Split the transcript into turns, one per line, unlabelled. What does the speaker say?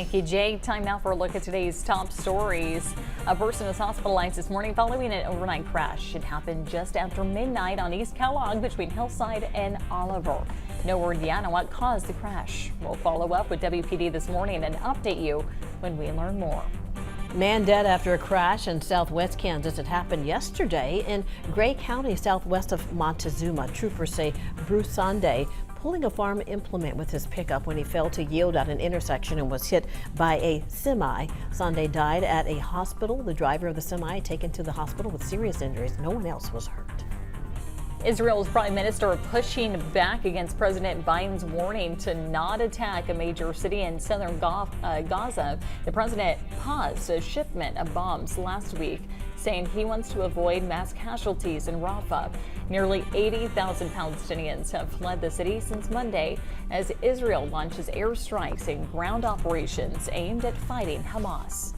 Thank you, Jake. Time now for a look at today's top stories. A person is hospitalized this morning following an overnight crash. It happened just after midnight on East Kellogg between Hillside and Oliver. No word yet on what caused the crash. We'll follow up with WPD this morning and update you when we learn more.
Man dead after a crash in southwest Kansas. It happened yesterday in Gray County, southwest of Montezuma. Troopers say Bruce Sunday pulling a farm implement with his pickup when he failed to yield at an intersection and was hit by a semi. Sunday died at a hospital. The driver of the semi taken to the hospital with serious injuries. No one else was hurt.
Israel's prime minister pushing back against President Biden's warning to not attack a major city in southern Gaza. The president paused a shipment of bombs last week, saying he wants to avoid mass casualties in Rafah. Nearly 80,000 Palestinians have fled the city since Monday as Israel launches airstrikes and ground operations aimed at fighting Hamas.